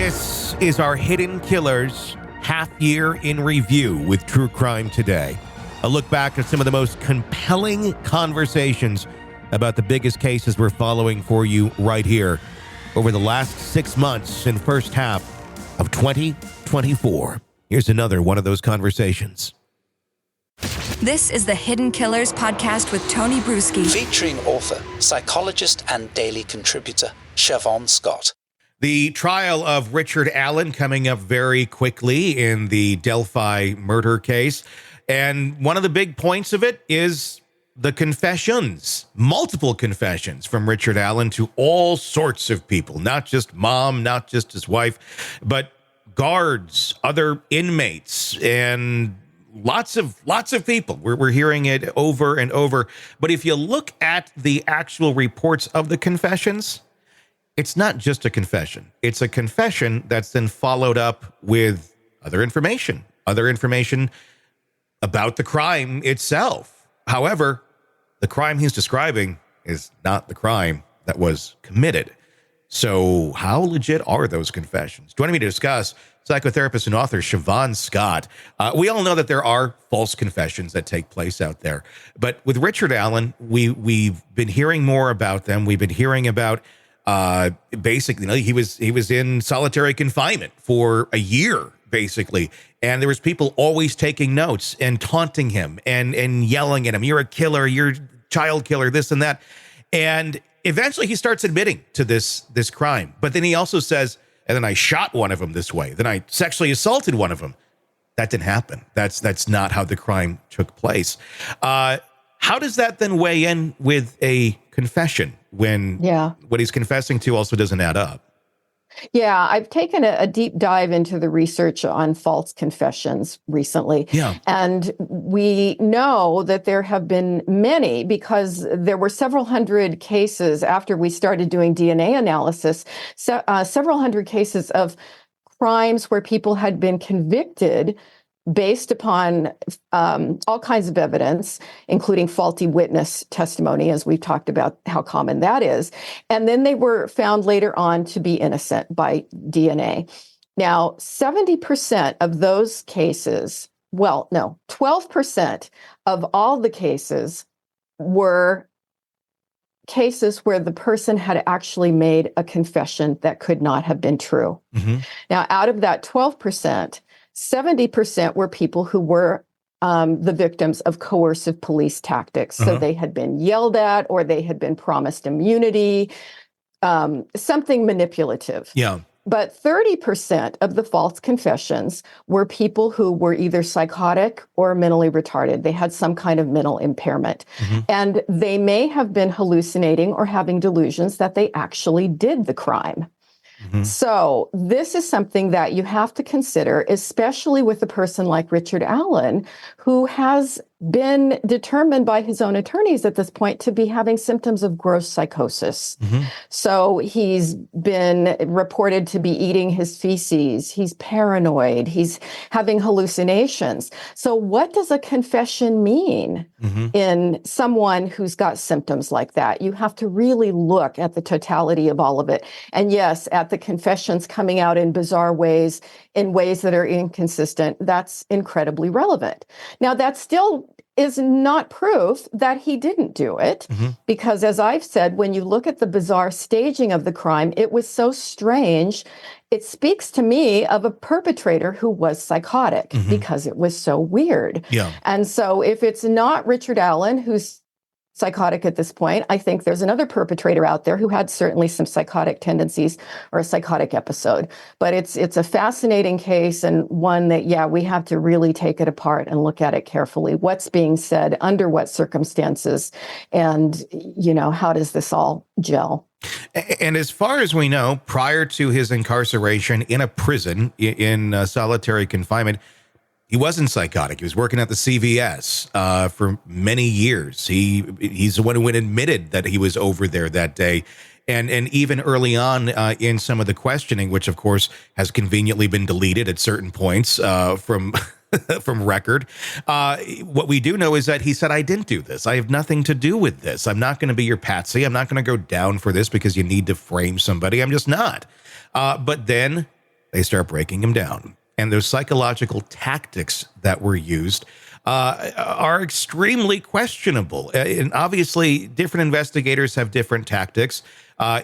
This is our Hidden Killers half year in review with True Crime Today. A look back at some of the most compelling conversations about the biggest cases we're following for you right here over the last 6 months and first half of 2024. Here's another one of those conversations. This is the Hidden Killers podcast with Tony Brueski. Featuring author, psychologist, and daily contributor, Shavaun Scott. The trial of Richard Allen coming up very quickly in the Delphi murder case. And one of the big points of it is the confessions, multiple confessions from Richard Allen to all sorts of people, not just mom, not just his wife, but guards, other inmates, and lots of people. We're hearing it over and over. But if you look at the actual reports of the confessions, it's not just a confession. It's a confession that's then followed up with other information about the crime itself. However, the crime he's describing is not the crime that was committed. So how legit are those confessions? Joining me to discuss, psychotherapist and author Shavaun Scott. We all know that there are false confessions that take place out there. But with Richard Allen, we've been hearing more about them. We've been hearing about basically, he was in solitary confinement for a year, basically. And there was people always taking notes and taunting him and yelling at him, "You're a killer, you're a child killer," this and that. And eventually he starts admitting to this crime. But then he also says, and then I shot one of them this way. Then I sexually assaulted one of them. That didn't happen. That's not how the crime took place. How does that then weigh in with a confession when what he's confessing to also doesn't add up? Yeah, I've taken a deep dive into the research on false confessions recently. Yeah. And we know that there have been many, because there were several hundred cases after we started doing DNA analysis, several hundred cases of crimes where people had been convicted based upon all kinds of evidence, including faulty witness testimony, as we've talked about how common that is. And then they were found later on to be innocent by DNA. Now, 70% of those cases, 12% of all the cases were cases where the person had actually made a confession that could not have been true. Mm-hmm. Now, out of that 12%, 70% were people who were the victims of coercive police tactics. So they had been yelled at, or they had been promised immunity, something manipulative. Yeah. But 30% of the false confessions were people who were either psychotic or mentally retarded. They had some kind of mental impairment. Mm-hmm. And they may have been hallucinating or having delusions that they actually did the crime. Mm-hmm. So this is something that you have to consider, especially with a person like Richard Allen, who has been determined by his own attorneys at this point to be having symptoms of gross psychosis. Mm-hmm. So he's been reported to be eating his feces. He's paranoid. He's having hallucinations. So what does a confession mean in someone who's got symptoms like that? You have to really look at the totality of all of it. And yes, at the confessions coming out in bizarre ways, in ways that are inconsistent, that's incredibly relevant. Now, that still is not proof that he didn't do it, because as I've said, when you look at the bizarre staging of the crime, it was so strange. It speaks to me of a perpetrator who was psychotic because it was so weird. Yeah. And so if it's not Richard Allen, who's psychotic at this point, I think there's another perpetrator out there who had certainly some psychotic tendencies or a psychotic episode. But it's a fascinating case, and one that, we have to really take it apart and look at it carefully. What's being said, under what circumstances, and, how does this all gel? And as far as we know, prior to his incarceration in a prison in solitary confinement, he wasn't psychotic. He was working at the CVS for many years. He's the one who admitted that he was over there that day. And even early on in some of the questioning, which of course has conveniently been deleted at certain points from record, what we do know is that he said, "I didn't do this. I have nothing to do with this. I'm not going to be your patsy. I'm not going to go down for this because you need to frame somebody. I'm just not." But then they start breaking him down. And those psychological tactics that were used are extremely questionable. And obviously, different investigators have different tactics.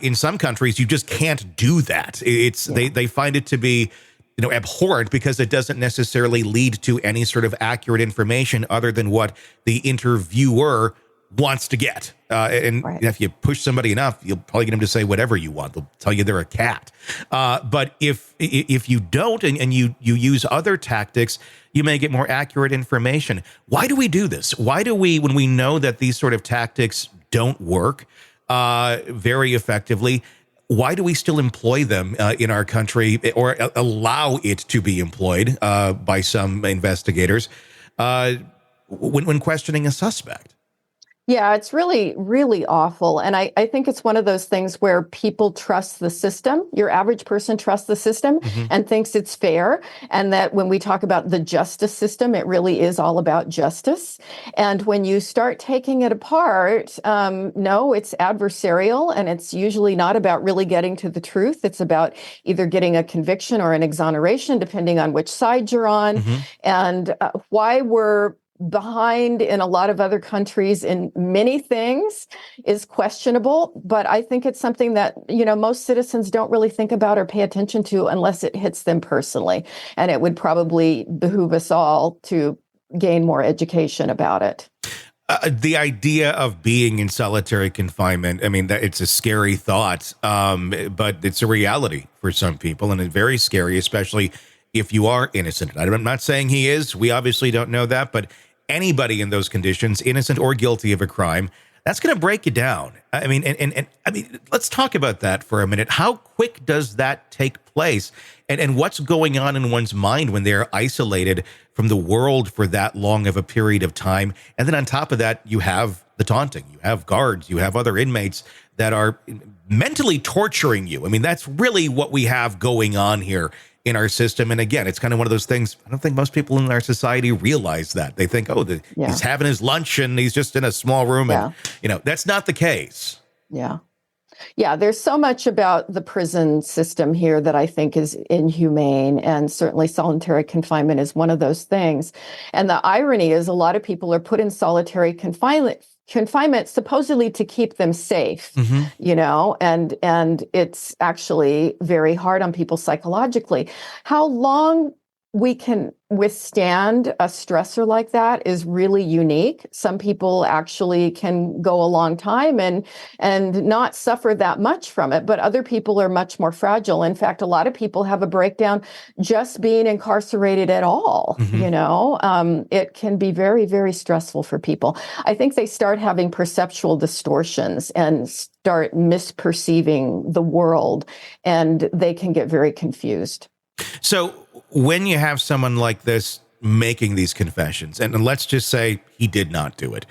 In some countries, you just can't do that. They find it to be abhorrent because it doesn't necessarily lead to any sort of accurate information other than what the interviewer wants to get. And if you push somebody enough, you'll probably get them to say whatever you want. They'll tell you they're a cat. But if you don't and you use other tactics, you may get more accurate information. Why do we do this? Why do we, when we know that these sort of tactics don't work very effectively, why do we still employ them in our country or allow it to be employed by some investigators when questioning a suspect? Yeah, it's really, really awful. And I think it's one of those things where people trust the system. Your average person trusts the system and thinks it's fair. And that when we talk about the justice system, it really is all about justice. And when you start taking it apart, no, it's adversarial. And it's usually not about really getting to the truth. It's about either getting a conviction or an exoneration, depending on which side you're on. And why we're behind in a lot of other countries in many things is questionable, but I think it's something that, most citizens don't really think about or pay attention to unless it hits them personally. And it would probably behoove us all to gain more education about it. The idea of being in solitary confinement, it's a scary thought, but it's a reality for some people, and it's very scary, especially if you are innocent. I'm not saying he is. We obviously don't know that, but anybody in those conditions, innocent or guilty of a crime, that's going to break you down. Let's talk about that for a minute. How quick does that take place? And what's going on in one's mind when they're isolated from the world for that long of a period of time? And then on top of that, you have the taunting, you have guards, you have other inmates that are mentally torturing you. That's really what we have going on here in our system. And again, it's kind of one of those things, I don't think most people in our society realize that. They think, he's having his lunch and he's just in a small room. And, that's not the case. Yeah. Yeah, there's so much about the prison system here that I think is inhumane, and certainly solitary confinement is one of those things. And the irony is a lot of people are put in solitary confinement supposedly to keep them safe, and it's actually very hard on people psychologically. How long we can withstand a stressor like that is really unique. Some people actually can go a long time and not suffer that much from it, but other people are much more fragile. In fact, a lot of people have a breakdown just being incarcerated at all. It can be very, very stressful for people. I think they start having perceptual distortions and start misperceiving the world, and they can get very confused. So when you have someone like this making these confessions, and let's just say he did not do it,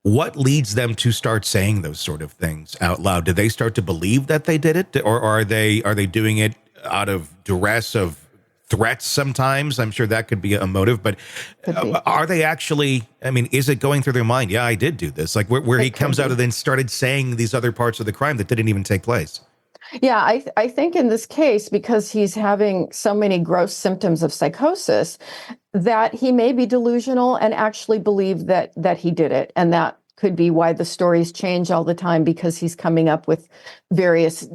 what leads them to start saying those sort of things out loud? Do they start to believe that they did it, or are they doing it out of duress, of threats sometimes? I'm sure that could be a motive, but are they actually, is it going through their mind? Yeah, I did do this. Like where he comes out and then started saying these other parts of the crime that didn't even take place. Yeah, I think in this case, because he's having so many gross symptoms of psychosis, that he may be delusional and actually believe that he did it. And that could be why the stories change all the time, because he's coming up with various,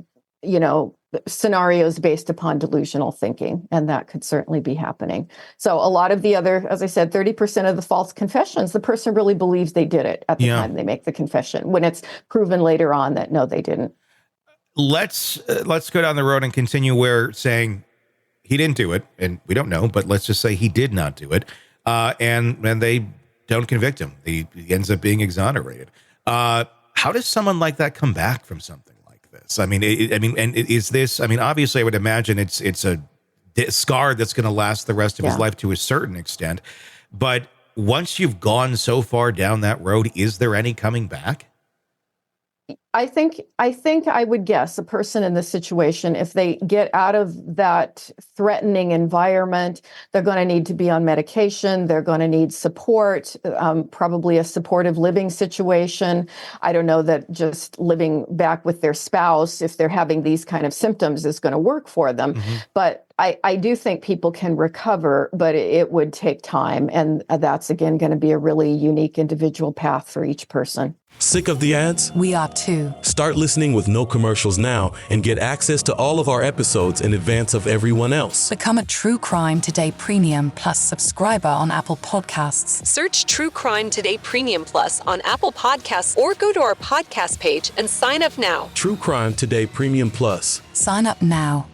scenarios based upon delusional thinking. And that could certainly be happening. So a lot of the other, as I said, 30% of the false confessions, the person really believes they did it at the time they make the confession, when it's proven later on that, no, they didn't. Let's go down the road and continue where saying he didn't do it, and we don't know, but let's just say he did not do it, and they don't convict him. He ends up being exonerated. How does someone like that come back from something like this? Is this? Obviously, I would imagine it's a scar that's going to last the rest of his life to a certain extent. But once you've gone so far down that road, is there any coming back? I think I would guess a person in this situation, if they get out of that threatening environment, they're going to need to be on medication. They're going to need support, probably a supportive living situation. I don't know that just living back with their spouse, if they're having these kind of symptoms, is going to work for them. But I do think people can recover, but it would take time. And that's, again, going to be a really unique individual path for each person. Sick of the ads? We are too. Start listening with no commercials now and get access to all of our episodes in advance of everyone else. Become a True Crime Today Premium Plus subscriber on Apple Podcasts. Search True Crime Today Premium Plus on Apple Podcasts or go to our podcast page and sign up now. True Crime Today Premium Plus. Sign up now.